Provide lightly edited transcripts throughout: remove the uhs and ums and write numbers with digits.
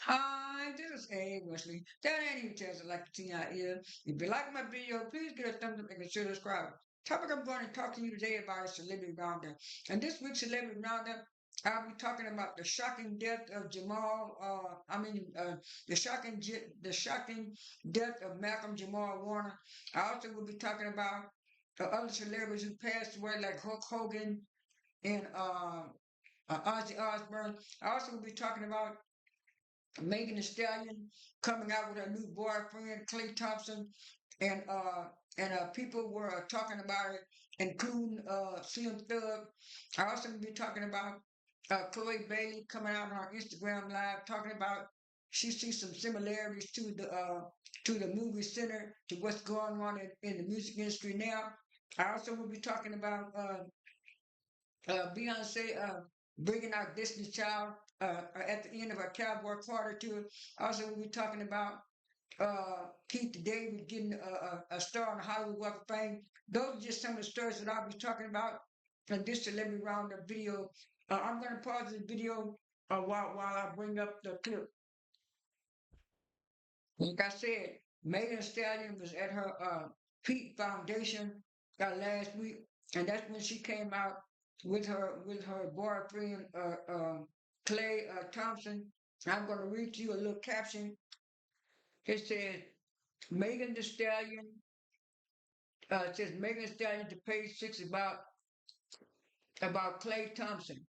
Hi, this is A. Wesley. That ain't even tells it like the teen I is. If you like my video, please give it a thumbs up and consider subscribing. Topic I'm going to talk to you today about is Celebrity Roundup. And this week's Celebrity Roundup, I'll be talking about the shocking death of the shocking death of Malcolm Jamal Warner. I also will be talking about other celebrities who passed away, like Hulk Hogan and Ozzy Osbourne. I also will be talking about Megan Thee Stallion coming out with her new boyfriend, Klay Thompson, and people were talking about it, including Slim Thug. I also will be talking about Chole Bailey coming out on her Instagram live talking about she sees some similarities to the movie center to what's going on in the music industry now. I also will be talking about Beyonce bringing out Destiny's Child at the end of her Cowboy Carter tour. Also, we'll be talking about Keith David getting a star on the Hollywood Walk of Fame. Those are just some of the stories that I'll be talking about in this Celebrity Roundup video. I'm going to pause the video while I bring up the clip. Like I said, Megan Thee Stallion was at her Peak Foundation last week, and that's when she came out with her boyfriend Klay Thompson. I'm going to read to you a little caption. It says Megan Thee Stallion. It says Megan Thee Stallion to page 6 about Klay Thompson.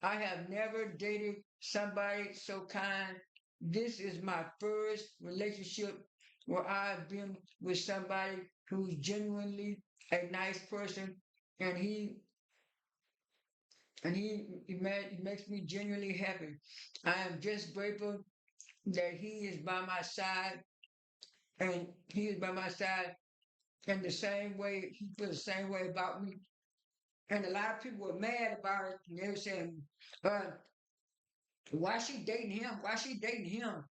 I have never dated somebody so kind. This is my first relationship where I've been with somebody who's genuinely a nice person, and he makes me genuinely happy. I am just grateful that he is by my side, and he is by my side in the same way. He feels the same way about me, and a lot of people were mad about it. And they were saying, uh, "Why she dating him? Why she dating him?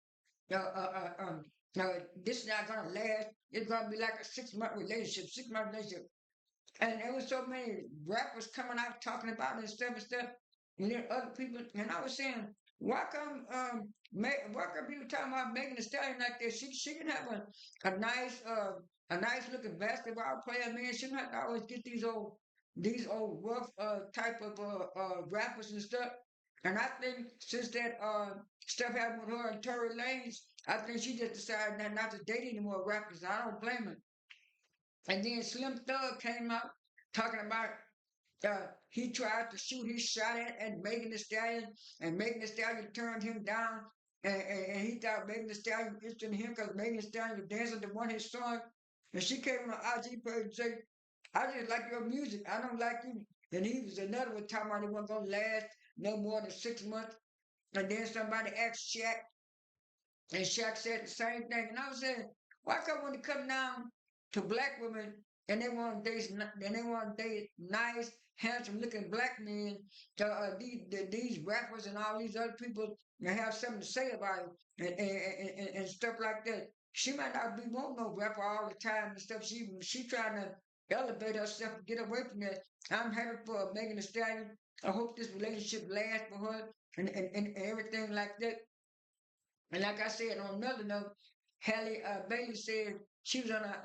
Uh, uh, uh, um, this is not gonna last. It's gonna be like a 6 month relationship, 6 month relationship." And there was so many rappers coming out talking about it and stuff, and then other people. And I was saying, why come people talking about Megan Thee Stallion like this? She can have a nice looking basketball player, man. She don't have to always get these old rough type of rappers and stuff. And I think since that stuff happened with her and Tory Lanez, I think she just decided not to date any more rappers. I don't blame her. And then Slim Thug came out talking about he tried to shoot his shot at Megan Thee Stallion, and Megan Thee Stallion turned him down. And he thought Megan Thee Stallion was interested in him because Megan Thee Stallion was dancing to one of his songs. And she came on the IG page and said, I just like your music. I don't like you. And he was another one talking about it wasn't going to last no more than 6 months. And then somebody asked Shaq, and Shaq said the same thing. And I was saying, why come when it come down to black women and they want to date nice, handsome looking black men, these rappers and all these other people have something to say about it and stuff like that. She might not be wanting no rapper all the time and stuff. She trying to elevate herself and get away from that. I'm happy for Megan Thee Stallion. I hope this relationship lasts for her and everything like that. And like I said, on another note, Halle Bailey said she was on her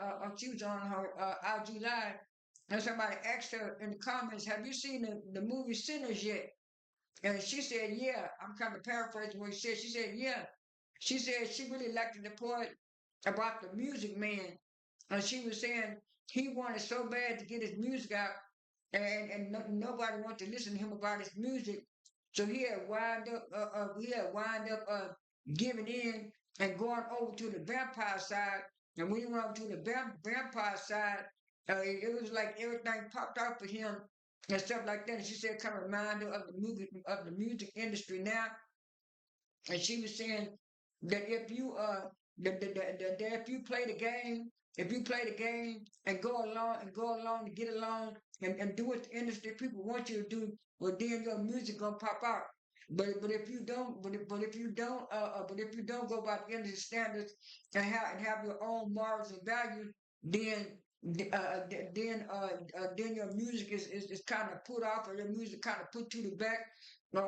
IG live, and somebody asked her in the comments, "Have you seen the movie Sinners yet?" And she said, "Yeah." I'm kind of paraphrasing what she said. She said, "Yeah." She said she really liked the part about the music man, and she was saying he wanted so bad to get his music out, and nobody wanted to listen to him about his music. So he had wind up giving in and going over to the vampire side. And when he went over to the vampire side, it was like everything popped out for him and stuff like that. And she said, kind of reminder of the music industry now. And she was saying that if you play the game, if you play the game and go along to get along and do what the industry people want you to do, well then your music gonna pop out. But if you don't but if you don't go by the industry standards and have your own morals and values, then then your music is kind of put off, or your music kind of put to the back, you're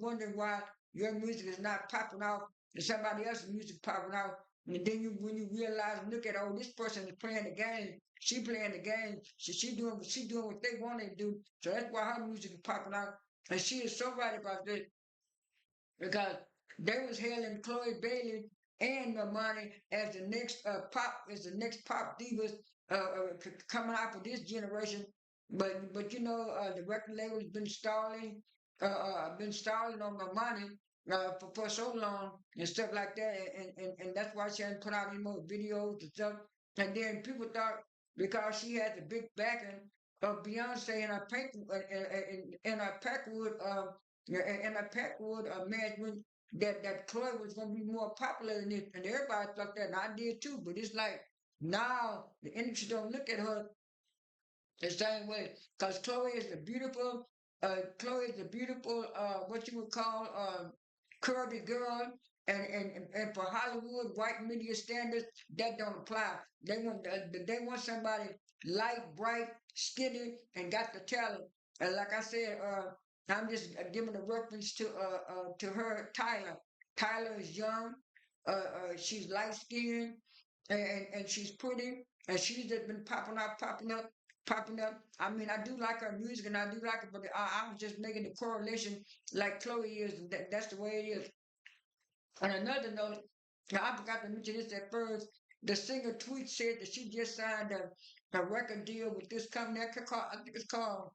wondering why your music is not popping off and somebody else's music popping off. And then when you realize, look at, oh, this person is playing the game. She playing the game. She doing what they want to do. So that's why her music is popping out. And she is so right about this because they was hailing Chloe Bailey and Normani as the next pop divas coming out for this generation. But you know the record label's been stalling on Normani for so long and stuff like that, and that's why she hasn't put out any more videos and stuff. And then people thought because she had the big backing of Beyonce and her Packwood and I Packwood management that Chloe was going to be more popular than it, and everybody thought that, and I did too. But it's like now the industry don't look at her the same way because Chloe is a beautiful, what you would call curvy girl, and for Hollywood white media standards, that don't apply. They want somebody light, bright, skinny, and got the talent. And like I said, I'm just giving a reference to her, Tyler. Tyler is young. She's light skinned, and she's pretty, and she's just been popping up. I mean, I do like her music and I do like it, but I was just making the correlation like Chloe is. That's the way it is. On another note, now I forgot to mention this at first. The singer tweet said that she just signed a record deal with this company. I think it's called.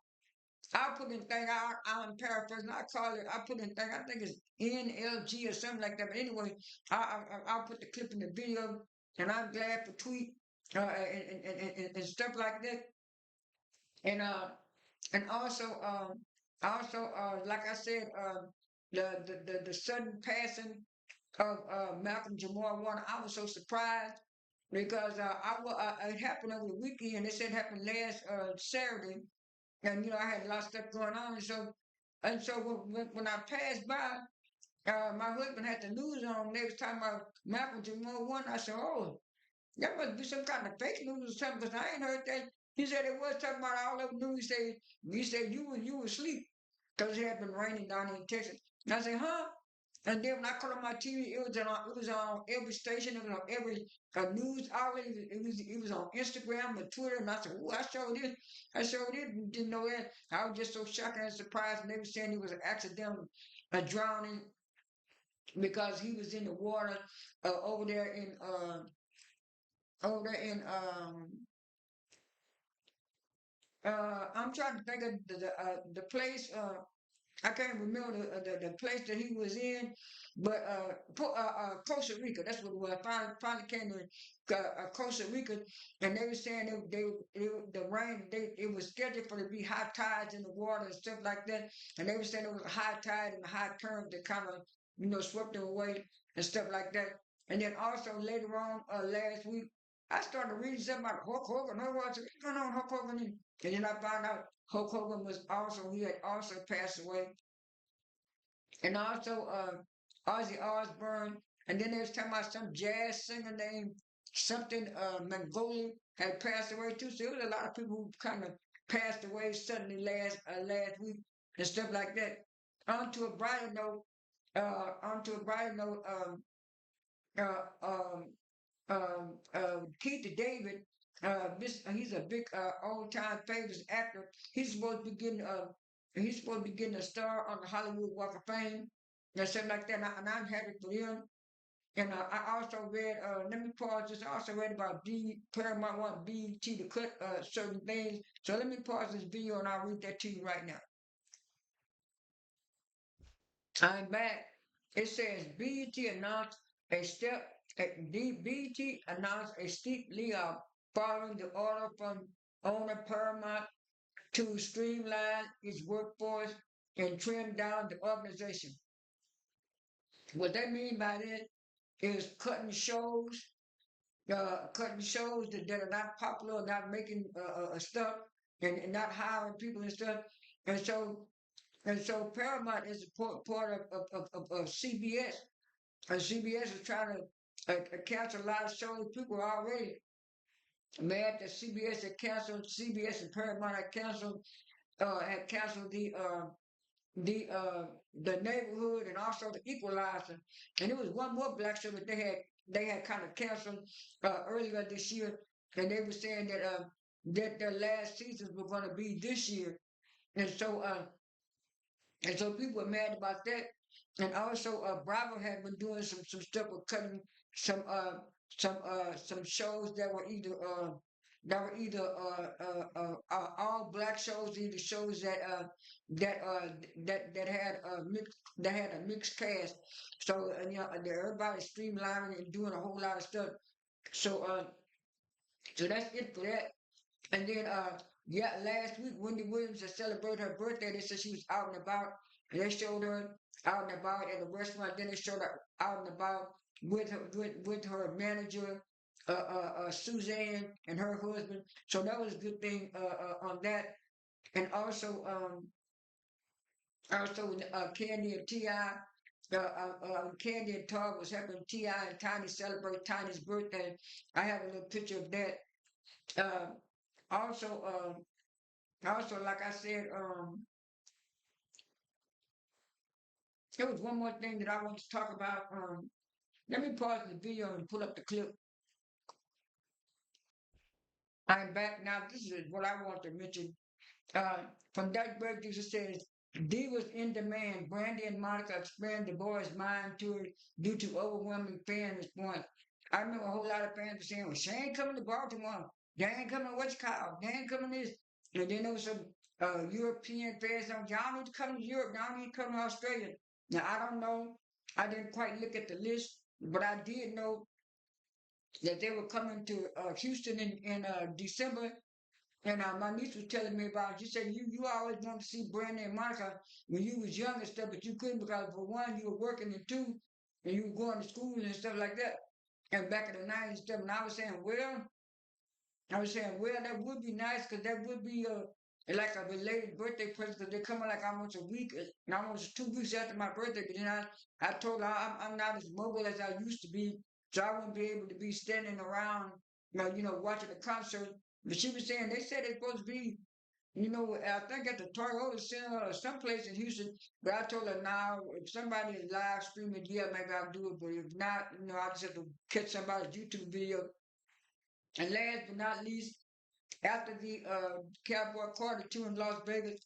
I'll put in thing. I'm paraphrasing. I put in thing. I think it's NLG or something like that. But anyway, I'll put the clip in the video, and I'm glad for tweet and stuff like that. And also like I said, the sudden passing of Malcolm Jamal Warner, I was so surprised because it happened over the weekend. They said it happened last Saturday, and you know I had a lot of stuff going on, and so when I passed by, my husband had the news on. And they was talking about Malcolm Jamal Warner. I said, oh. That must be some kind of fake news or something, because I ain't heard that. He said it was talking about all of the news. He said you were asleep because it had been raining down in Texas. And I said, huh? And then when I caught on my TV, it was on every station, it was on every news outlet. It was on Instagram and Twitter. And I said, oh, I showed it, didn't know that. I was just so shocked and surprised. And they were saying it was an accidental drowning because he was in the water over there in I'm trying to think of the place. I can't remember the place that he was in, but Costa Rica. That's what it was. Finally came to Costa Rica, and they were saying the rain. It was scheduled for to be high tides in the water and stuff like that, and they were saying it was a high tide and a high current that kind of swept them away and stuff like that. And then also later on last week, I started reading something about Hulk Hogan. I was what's going on, Hulk Hogan? And then I found out Hulk Hogan he had also passed away. And also Ozzy Osbourne. And then they was talking about some jazz singer named something Mongolian had passed away too. So there was a lot of people who kind of passed away suddenly last week and stuff like that. On to a brighter note, on to a brighter note, um, Keith David, he's a big old-time famous actor. He's supposed to be getting a star on the Hollywood Walk of Fame and something like that. And I'm happy for him. And I also read, let me pause this. I also read about Paramount want BET to cut certain things. So let me pause this video and I'll read that to you right now. I'm back. It says BET announced a step. BET announced a steep layoff following the order from owner Paramount to streamline its workforce and trim down the organization. What they mean by that is cutting shows that are not popular, not making stuff, and not hiring people and stuff. And so and so Paramount is a part of CBS. And CBS is trying to cancel a lot of shows. People are already mad that CBS had canceled, CBS and Paramount had canceled had canceled the uh the neighborhood and also the equalizer. And it was one more black show that they had kind of canceled earlier this year, and they were saying that their last seasons were going to be this year. And so people were mad about that. And also Bravo had been doing some stuff with cutting some some shows that were either all black shows, either shows that had a mixed cast. So everybody's streamlining and doing a whole lot of stuff. So so that's it for that. And then yeah, last week Wendy Williams had celebrated her birthday. They said she was out and about, and they showed her out and about at a restaurant. Then they showed her out and about with her manager, Suzanne, and her husband. So that was a good thing on that. And also Candy and Ti. Candy and Todd was helping Ti and Tiny celebrate Tiny's birthday. I have a little picture of that. Uh, also, like I said, there was one more thing that I want to talk about. Let me pause the video and pull up the clip. I'm back now. This is what I want to mention. Uh, from that break, it says, Divas in demand. Brandy and Monica expand the boys' mind to it due to overwhelming fan response. I remember a whole lot of fans were saying, well, she ain't coming to Baltimore. They ain't coming to what's called. They ain't coming to this. And then there was some European fans saying, y'all need to come to Europe. Y'all need to come to Australia. Now, I don't know. I didn't quite look at the list, but I did know that they were coming to Houston in December, and my niece was telling me about it. She said you always wanted to see Brandy and Monica when you was young and stuff, but you couldn't because for one, you were working, and two, and you were going to school and stuff like that. And back in the 90s and stuff, and I was saying, well, that would be nice because that would be like a belated birthday present because they're coming like almost a week, almost 2 weeks after my birthday. But then I told her I'm not as mobile as I used to be, so I wouldn't be able to be standing around, watching the concert. But she was saying they said it's supposed to be, I think at the Toyota Center or someplace in Houston. But I told her now, if somebody is live streaming, yeah, maybe I'll do it. But if not, I just have to catch somebody's YouTube video. And last but not least, after the Cowboy Carter tour in Las Vegas,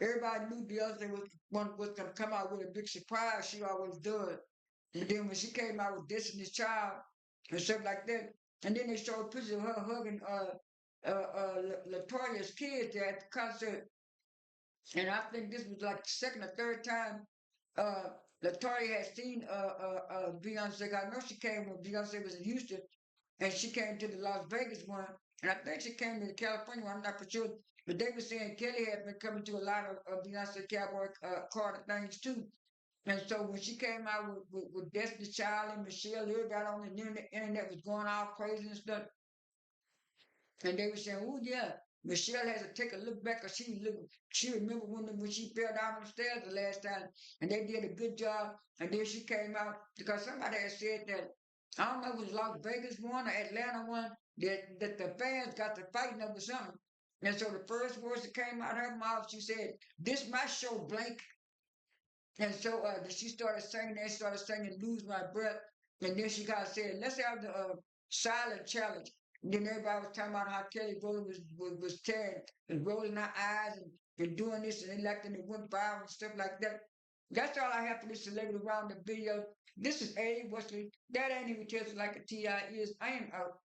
everybody knew Beyonce was going to come out with a big surprise. She always does. And then when she came out with Destiny's Child and stuff like that, and then they showed pictures of her hugging Latoya's kids there at the concert. And I think this was like the second or third time uh, Latoya had seen Beyonce. I know she came when Beyonce was in Houston, and she came to the Las Vegas one, and I think she came to the California one. I'm not for sure, but they were saying Kelly had been coming to a lot of Beyonce Cowboy Carter things too. And so when she came out with Destiny's Child and Michelle, everybody got on the internet was going all crazy and stuff. And they were saying, "Oh yeah, Michelle has to take a look back, cause she remember when she fell down the stairs the last time, and they did a good job. And then she came out because somebody had said that I don't know if it was Las Vegas one or Atlanta one that the fans got to fighting over something. And so the first words that came out of her mouth, she said, "This my show, blank." And so she started singing Lose My Breath. And then she kind of said, let's have the silent challenge. And then everybody was talking about how Kelly Rowland was tearing and rolling her eyes and doing this and electing and went viral and stuff like that. That's all I have for this celebrity roundup video. This is A. Wesley. That ain't even just like a TI is. I am out.